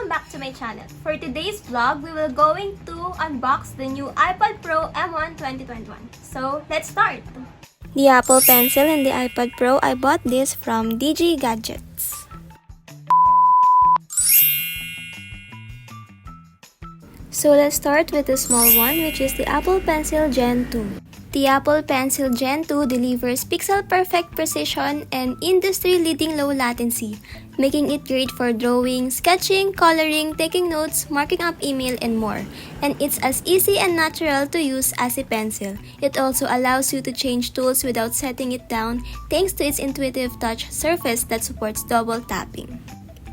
Welcome back to my channel. For today's vlog, we will going to unbox the new iPad Pro M1 2021. So, let's start! The Apple Pencil and the iPad Pro, I bought this from DG Gadgets. So let's start with the small one, which is the Apple Pencil Gen 2. The Apple Pencil Gen 2 delivers pixel-perfect precision and industry-leading low latency, making it great for drawing, sketching, coloring, taking notes, marking up email, and more. And it's as easy and natural to use as a pencil. It also allows you to change tools without setting it down, thanks to its intuitive touch surface that supports double tapping.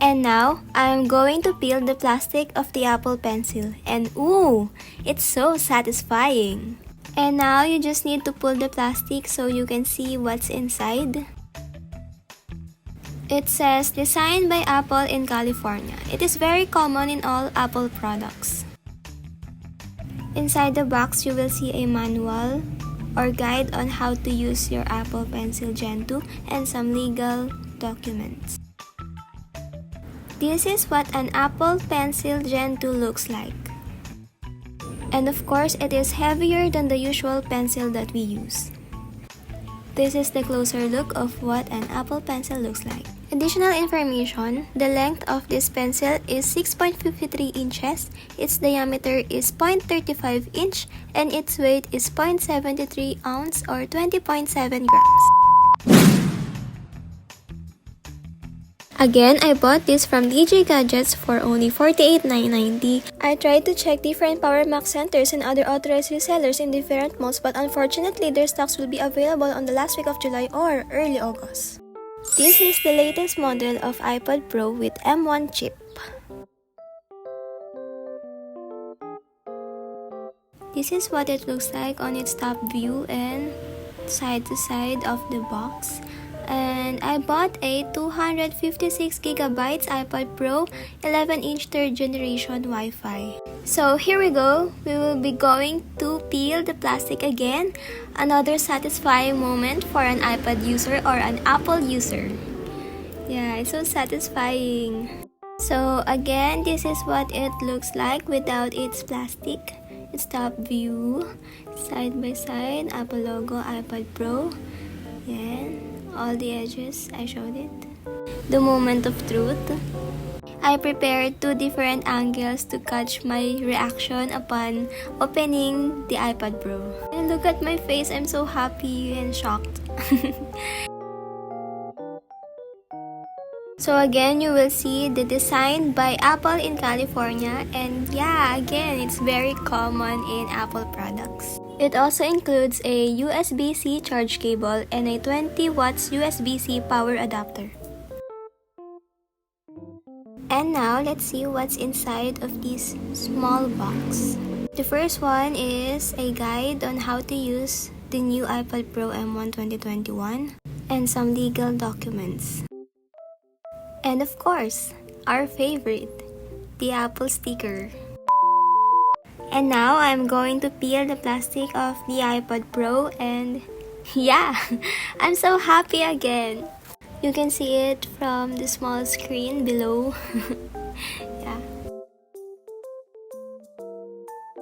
And now, I'm going to peel the plastic of the Apple Pencil. And ooh, it's so satisfying! And now, you just need to pull the plastic so you can see what's inside. It says, designed by Apple in California. It is very common in all Apple products. Inside the box, you will see a manual or guide on how to use your Apple Pencil Gen 2 and some legal documents. This is what an Apple Pencil Gen 2 looks like. And of course, it is heavier than the usual pencil that we use. This is the closer look of what an Apple Pencil looks like. Additional information, the length of this pencil is 6.53 inches, its diameter is 0.35 inch, and its weight is 0.73 ounce or 20.7 grams. Again, I bought this from DG Gadgets for only $48,990. I tried to check different Power Max centers and other authorized resellers in different malls, but unfortunately their stocks will be available on the last week of July or early August. This is the latest model of iPad Pro with M1 chip. This is what it looks like on its top view and side to side of the box. And I bought a 256GB iPad Pro 11-inch 3rd generation Wi-Fi. So here we go. We will be going to peel the plastic again. Another satisfying moment for an iPad user or an Apple user. Yeah, it's so satisfying. So again, this is what it looks like without its plastic. Its top view, side by side, Apple logo, iPad Pro. Yan. All the edges, I showed it. The moment of truth. I prepared 2 different angles to catch my reaction upon opening the iPad Pro. And look at my face, I'm so happy and shocked. So again, you will see the design by Apple in California, and yeah, again, it's very common in Apple products. It also includes a USB-C charge cable and a 20 watts USB-C power adapter. And now, let's see what's inside of this small box. The first one is a guide on how to use the new iPad Pro M1 2021 and some legal documents. And of course, our favorite, the Apple sticker. And now, I'm going to peel the plastic of the iPad Pro and yeah, I'm so happy again. You can see it from the small screen below. Yeah.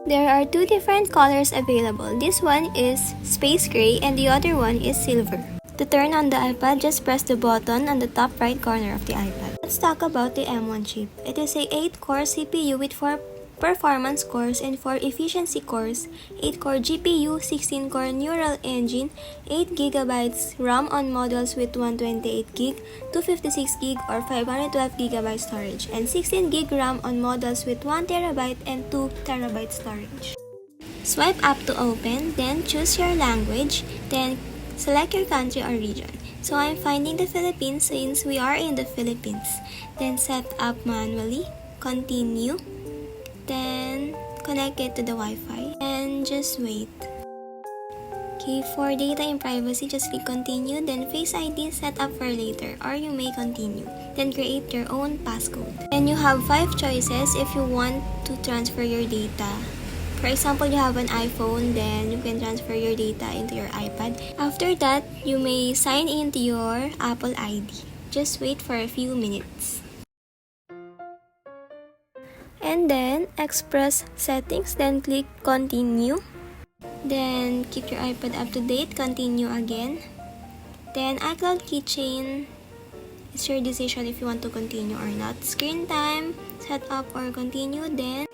There are 2 different colors available. This one is space gray and the other one is silver. To turn on the iPad, just press the button on the top right corner of the iPad. Let's talk about the M1 chip. It is a 8-core CPU with 4 performance cores and 4 efficiency cores, 8-core GPU, 16-core neural engine, 8GB RAM on models with 128GB, 256GB or 512GB storage, and 16GB RAM on models with 1TB and 2TB storage. Swipe up to open, then choose your language, then select your country or region. So I'm finding the Philippines since we are in the Philippines. Then set up manually, continue, then connect it to the Wi-Fi and just wait. Okay, for data and privacy, just click continue, then Face ID set up for later, or you may continue. Then create your own passcode. And you have 5 choices if you want to transfer your data. For example, you have an iPhone, then you can transfer your data into your iPad. After that, you may sign in to your Apple ID. Just wait for a few minutes. And then express settings, then click continue. Then keep your iPad up to date, continue again. Then iCloud keychain, it's your decision if you want to continue or not. Screen time, set up or continue. Then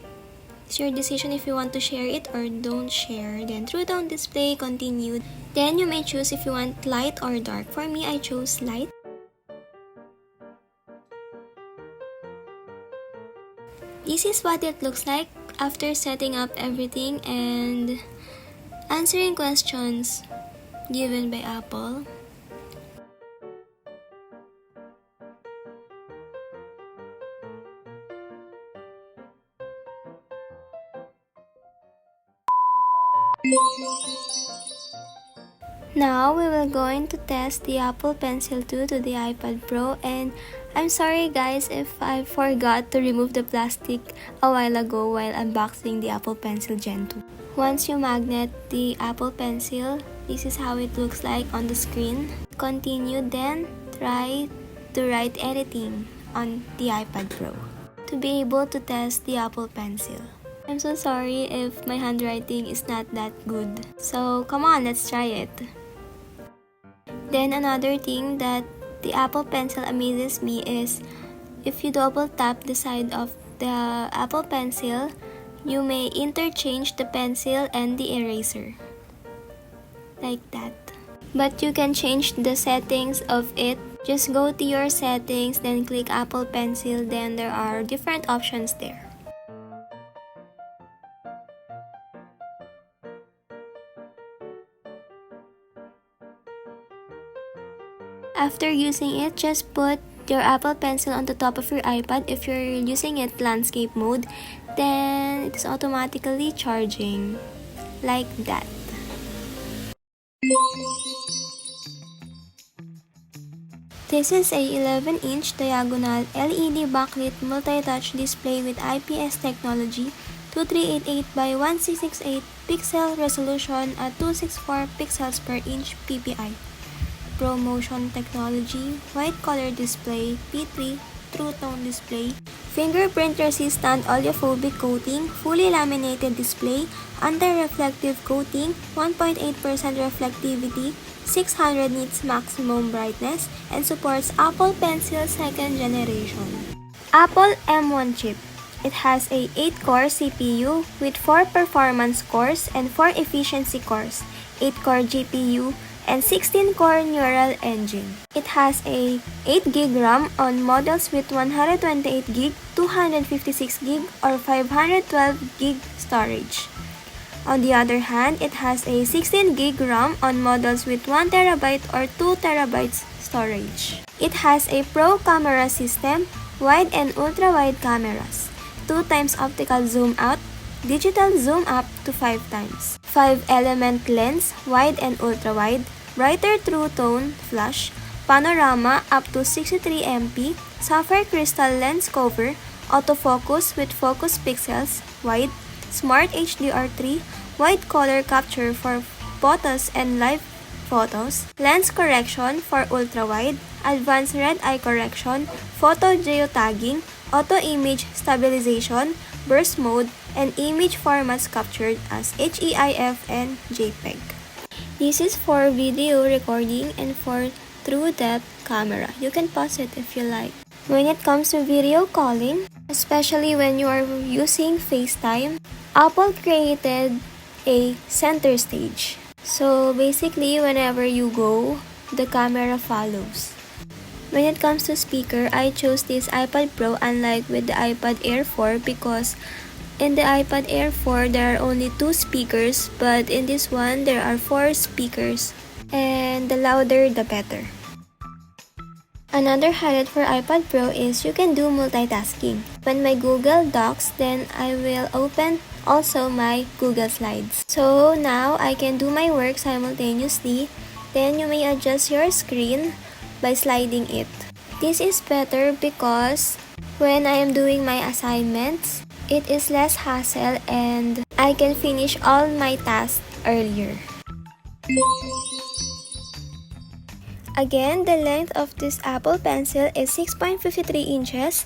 it's your decision if you want to share it or don't share. Then True Tone display, continue. Then you may choose if you want light or dark. For me, I chose light. This is what it looks like after setting up everything and answering questions given by Apple. Now we will going to test the Apple Pencil 2 to the iPad Pro, and I'm sorry guys if I forgot to remove the plastic a while ago while unboxing the Apple Pencil Gen 2. Once you magnet the Apple Pencil, this is how it looks like on the screen. Continue, then try to write anything on the iPad Pro to be able to test the Apple Pencil. I'm so sorry if my handwriting is not that good. So come on, let's try it. Then another thing that the Apple Pencil amazes me is if you double tap the side of the Apple Pencil, you may interchange the pencil and the eraser. Like that. But you can change the settings of it. Just go to your settings, then click Apple Pencil, then there are different options there. After using it, just put your Apple Pencil on the top of your iPad. If you're using it landscape mode, then it is automatically charging. Like that. This is a 11-inch diagonal LED backlit multi-touch display with IPS technology, 2388 by 1668 pixel resolution at 264 pixels per inch PPI. ProMotion technology, white color display, P3, True Tone display, fingerprint resistant oleophobic coating, fully laminated display, anti-reflective coating, 1.8% reflectivity, 600 nits maximum brightness, and supports Apple Pencil 2nd generation. Apple M1 chip. It has a 8-core CPU with 4 performance cores and 4 efficiency cores, 8-core GPU, and 16-core neural engine. It has a 8GB RAM on models with 128GB, 256GB, or 512GB storage. On the other hand, it has a 16GB RAM on models with 1TB or 2TB storage. It has a Pro camera system, wide and ultra-wide cameras, 2x optical zoom out, digital zoom up to 5x, 5-element lens, wide and ultra-wide, brighter True Tone flash, panorama up to 63MP, sapphire crystal lens cover, autofocus with focus pixels, wide, smart HDR3, wide color capture for photos and live photos, lens correction for ultra-wide, advanced red eye correction, photo geotagging, auto image stabilization, burst mode, and image formats captured as HEIF and JPEG. This is for video recording and for true depth camera. You can pause it if you like. When it comes to video calling, especially when you are using FaceTime, Apple created a center stage. So basically, whenever you go, the camera follows. When it comes to speaker, I chose this iPad Pro unlike with the iPad Air 4 because in the iPad Air 4, there are only 2 speakers, but in this one, there are 4 speakers, and the louder, the better. Another highlight for iPad Pro is you can do multitasking. When my Google Docs, then I will open also my Google Slides. So now I can do my work simultaneously. Then you may adjust your screen by sliding it. This is better because when I am doing my assignments, it is less hassle and I can finish all my tasks earlier. Again, the length of this Apple Pencil is 6.53 inches.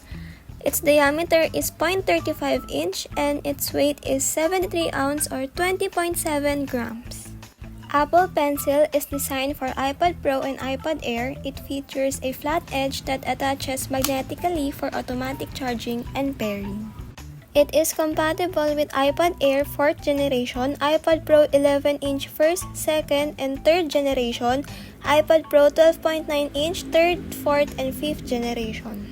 Its diameter is 0.35 inch and its weight is 73 ounce or 20.7 grams. Apple Pencil is designed for iPad Pro and iPad Air. It features a flat edge that attaches magnetically for automatic charging and pairing. It is compatible with iPad Air 4th generation, iPad Pro 11-inch 1st, 2nd, and 3rd generation, iPad Pro 12.9-inch 3rd, 4th, and 5th generation.